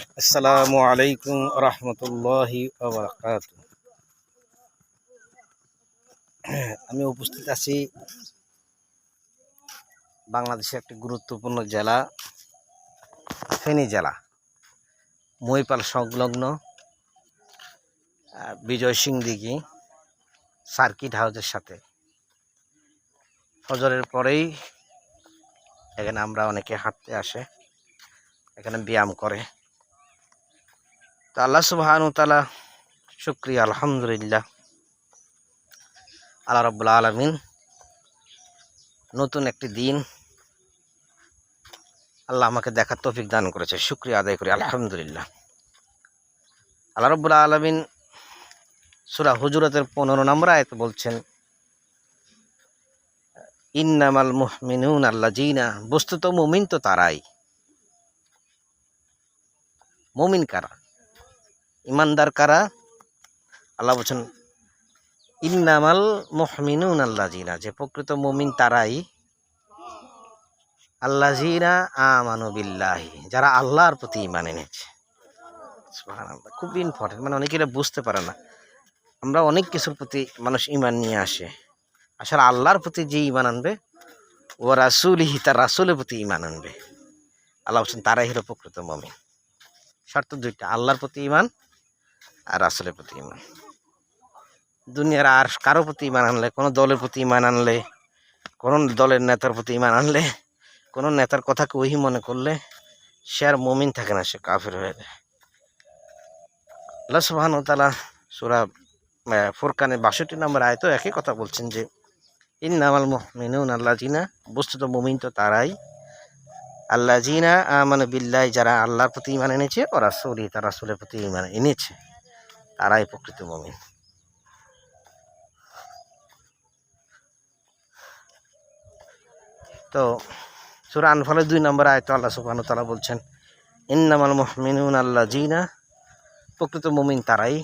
আসসালামু আলাইকুম রহমতুল্লাহি ওয়া বারাকাতুহু। আমি উপস্থিত আছি বাংলাদেশের একটি গুরুত্বপূর্ণ জেলা ফেনী জেলা মহিপাল সংলগ্ন বিজয় সিং দিঘি সার্কিট হাউসের সাথে। ফজরের পরেই এখানে আমরা অনেকে হাঁটতে আসে, এখানে ব্যায়াম করে। তো আল্লাহ সুবহানাহু ওয়া তাআলা শুকরিয়া, আলহামদুলিল্লাহ, আল্লাহ রাব্বুল আলামিন নতুন একটি দিন আল্লাহ আমাকে দেখার তৌফিক দান করেছে, শুকরিয়া আদায় করি আলহামদুলিল্লাহ। আল্লাহ রাব্বুল আলামিন সূরা হুজুরাতের 15 নম্বর আয়াতে বলছেন, ইন্নামাল মুমিনুনা আল্লাযীনা, বস্তুত মুমিন তো তারাই। মুমিন কারা? ইমানদার কারা? আল্লাহ বলছেন ইন্নামাল মুমিনুনা আল্লাযীনা, যে প্রকৃত মুমিন তারাই, আল্লাযীনা আমানু বিল্লাহি, যারা আল্লাহর প্রতি ঈমান এনেছে। সুবহানাল্লাহ, খুব ইম্পর্টেন্ট। মানে অনেকে এটা বুঝতে পারে না। আমরা অনেক কিছুর প্রতি মানুষ ঈমান নিয়ে আসে, আসলে আল্লাহর প্রতি যে ঈমান আনবে, ও রাসূলিহি, তার রাসূলের প্রতি ঈমান আনবে, আল্লাহ বলছেন তারাই হলো প্রকৃত মুমিন। শর্ত দুইটা, আল্লাহর প্রতি ঈমান আর রাসূলের প্রতি ঈমান। দুনিয়ার আর কারো প্রতি ঈমান আনলে, কোনো দলের প্রতি ঈমান আনলে, কোনো দলের নেতার প্রতি ঈমান আনলে, কোনো নেতার কথাকে ওহি মনে করলে সে আর মুমিন থাকে না, সে কাফের হয়ে যায়। আল্লাহ সুবহানাহু ওয়া তাআলা সূরা ফুরকানের 62 নম্বর আয়াতেও একই কথা বলছেন যে ইন্নামাল মুমিনুনা আল্লাযীনা, বস্তুত মুমিন তো তারাই, আল্লাযীনা আমানু বিল্লাহি, যারা আল্লাহর প্রতি ঈমান এনেছে, ও রাসূলিহি, তার রাসূলের প্রতি ঈমান এনেছে, তারাই প্রকৃত মুমিন। তো সূরা আনফালের 2 নম্বর আয়াতে আল্লাহ সুবহানাহু ওয়া তাআলা বলছেন ইন্নামাল মুমিনুনা আল্লাযীনা, প্রকৃত মুমিন তারাই,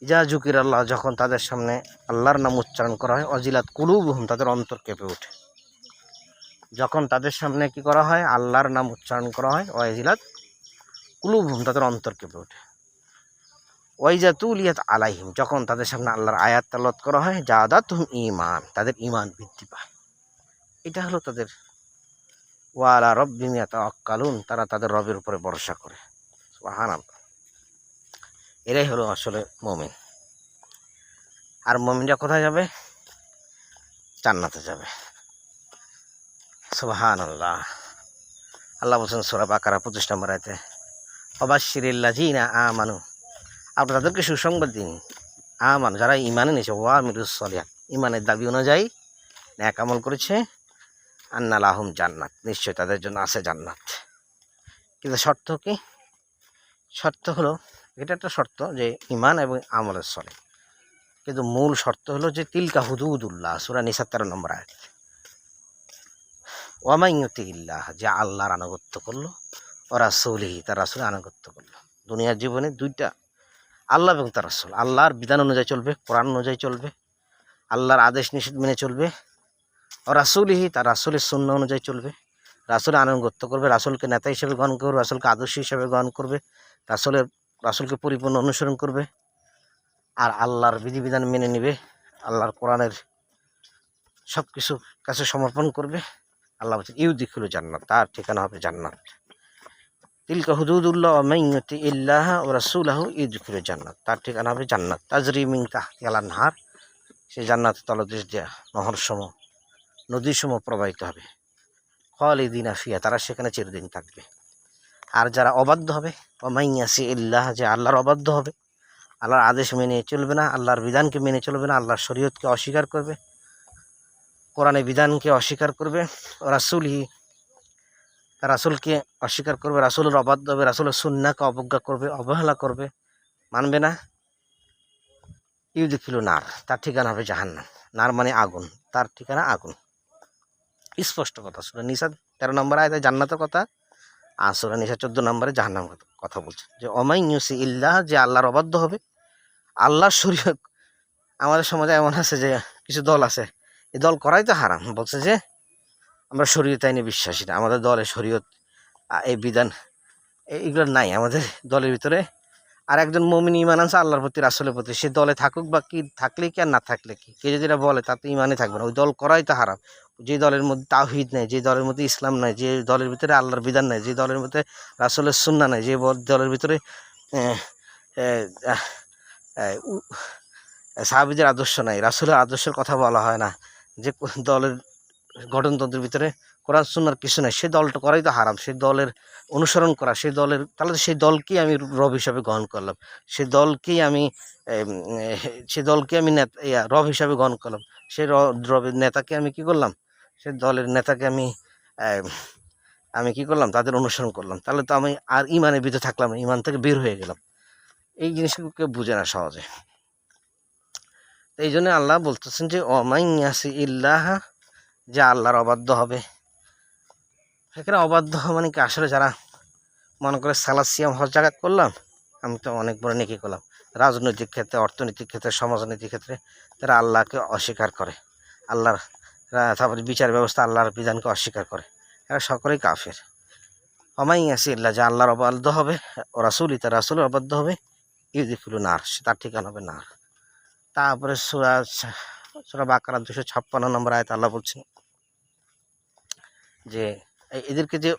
ইজা যুকির আল্লাহ, যখন তাদের সামনে আল্লাহর নাম উচ্চারণ করা হয়, অজিলাত কুলুবুহুম, তাদের অন্তর কেঁপে ওঠে। যখন তাদের সামনে কি করা হয়, আল্লাহর নাম উচ্চারণ করা হয়, ওয়াজিলাত কুলুবুহুম, তাদের অন্তর কেঁপে ওঠে। ওয়াইজা তুলিয়াত আলাইহিম, যখন তাদের সামনে আল্লাহর আয়াত তেলাওয়াত করা হয়, জাদাতুহুম ঈমান, তাদের ঈমান বৃদ্ধি পায়। এটা হলো তাদের ওয়া আলা রাব্বিহিম ইয়াতাওয়াক্কালুন, তারা তাদের রবের উপরে ভরসা করে। সুবহানাল্লাহ, এরাই হলো আসলে মুমিন। আর মুমিনরা কোথায় যাবে? জান্নাতে যাবে। সুবহানাল্লাহ। আল্লাহ বলছেন সূরা বাকারা 25 নম্বর আয়াতে, ওয়াবাশশিরিল্লাযীনা আমানু, আপনি তাদেরকে সুসংবাদ দিন, আমানু, যারা ঈমান এনেছে, ওয়া আমিলুস সলিহাত, ঈমানের দাবি অনুযায়ী নেক আমল করেছে, আন্না লাহুম জান্নাত, নিশ্চয় তাদের জন্য আছে জান্নাত। কিন্তু শর্ত কি? শর্ত হলো, এটা একটা শর্ত যে ঈমান এবং আমলের সলে, কিন্তু মূল শর্ত হলো যে তিলকা হুদুদুল্লাহ, সূরা নিসা 13 নম্বর আয়াত, ওয়া মান ইউতিল্লাহ, যে আল্লাহর আনুগত্য করলো, ও রাসূলিহি, তার রাসূলের আনুগত্য করলো। দুনিয়ার জীবনে দুইটা, আল্লাহ এবং তার রাসূল, আল্লাহর বিধান অনুযায়ী চলবে, কোরআন অনুযায়ী চলবে, আল্লাহর আদেশ নিষেধ মেনে চলবে, ও রাসূলিহি, তার রাসূলের সুন্নাহ অনুযায়ী চলবে, রাসূলের আনুগত্য করবে, রাসূলকে নেতা হিসেবে গ্রহণ করবে, রাসূলকে আদর্শ হিসেবে গ্রহণ করবে, রাসূলকে পরিপূর্ণ অনুসরণ করবে, আর আল্লাহর বিধিবিধান মেনে নেবে, আল্লাহর কোরআনের সব কিছু কাছে সমর্পণ করবে। আল্লাহ বলছেন ইউদিখুলু জান্নাত, তার ঠিকানা হবে জান্নাত। তিলকা হুদুদুল্লাহ ওয়া মান ইউতিইল্লাহ ওয়া রাসূলাহু ইউদখিলু জান্নাত, তার ঠিকানা হবে জান্নাত। তাজরি মিন তাহতিহাল আনহার, সেই জান্নাতের তলদেশ দিয়ে নহরসমূহ, নদীসমূহ প্রবাহিত হবে। খালিদিনা ফিহা, তারা সেখানে চিরদিন থাকবে। আর যারা অবাধ্য হবে, ওয়া মান ইয়াসিল্লাহ, যে আল্লাহর অবাধ্য হবে, আল্লাহর আদেশ মেনে চলবে না, আল্লাহর বিধানকে মেনে চলবে না, আল্লাহর শরীয়তকে অস্বীকার করবে, কোরআনের বিধানকে অস্বীকার করবে, রাসূলহি, তার রাসূলকে অস্বীকার করবে, রাসূলের অবাধ্য হবে, রাসূলের সুন্নাহকে অবজ্ঞা করবে, অবহেলা করবে, মানবে না, ইউদখিলু নার, তার ঠিকানা হবে জাহান্নাম। নার মানে আগুন, তার ঠিকানা আগুন। স্পষ্ট কথা। সূরা নিসা 13 নম্বর আয়াতে জান্নাতের কথা, আর সূরা নিসা 14 নম্বরে জাহান্নামের কথা বলছে যে ওয়ামান ইউসিল্লাহ, যে আল্লাহর অবাধ্য হবে, আল্লাহর শরীয়ত। আমাদের সমাজে এমন আছে যে কিছু দল আছে, এই দল করাই তো হারাম, বলছে যে আমরা শরীয়ত আইনে বিশ্বাসী না, আমাদের দলে শরীয়ত এই বিধান এগুলো নাই আমাদের দলের ভিতরে। আর একজন মুমিন ঈমান আনছে আল্লাহর প্রতি, রাসূলের প্রতি, সে দলে থাকুক বা কি, থাকলে কি আর না থাকলে কি, কে যদি এটা বলে তাতে ঈমানই থাকবে না, ওই দল করাই তো হারাম। যে দলের মধ্যে তাওহীদ নাই, যে দলের মধ্যে ইসলাম নাই, যে দলের ভিতরে আল্লাহর বিধান নাই, যে দলের মধ্যে রাসূলের সুন্নাহ নাই, যে দলের ভিতরে আহ, আহ, আহ, উ- সাহাবীদের আদর্শ নাই, রাসূলের আদর্শের কথা বলা হয় না, যে দলের গঠনতন্ত্রের ভিতরে কোরআন সুন্নাহর কিছু নাই, সেই দলটা করাই তো হারাম। সেই দলের অনুসরণ করা, সেই দলের, তাহলে তো সেই দলকেই আমি রব হিসাবে গ্রহণ করলাম, সেই দলকেই আমি এম, সেই দলকে আমি রব হিসাবে গ্রহণ করলাম, সেই রবের নেতাকে আমি কি করলাম, সেই দলের নেতাকে আমি এম, আমি কি করলাম, তাদের অনুসরণ করলাম। তাহলে তো আমি আর ইমানের ভিতরে থাকলাম না, ইমান থেকে বের হয়ে গেলাম। এই জিনিসগুলো কেউ বুঝে না সহজে। তো এই জন্য আল্লাহ বলতেছেন যে অমাই ইয়াসি ইল্লাহ, যে আল্লাহর অবাধ্য হবে। এখানে অবাধ্য মানে কি, আসলে যারা মনে করে সালাসিয়াম হজ জাগাত করলাম, আমি তো অনেক বড় নেকি করলাম, রাজনৈতিক ক্ষেত্রে, অর্থনৈতিক ক্ষেত্রে, সমাজনৈতিক ক্ষেত্রে তারা আল্লাহকে অস্বীকার করে, আল্লাহর তারপরে বিচার ব্যবস্থা, আল্লাহর বিধানকে অস্বীকার করে, এরা সকলেই কাফের। অমাই আসি ইল্লা, যে আল্লাহর অবাধ্য হবে, ও রাসূল, তার রাসূলের অবাধ্য হবে, ইউদিফুল নার, তার ঠিকানা হবে নার। তারপরে সূরা বাকারা 256 নম্বর আয়াত আল্লাহ বলছেন যে এদেরকে যে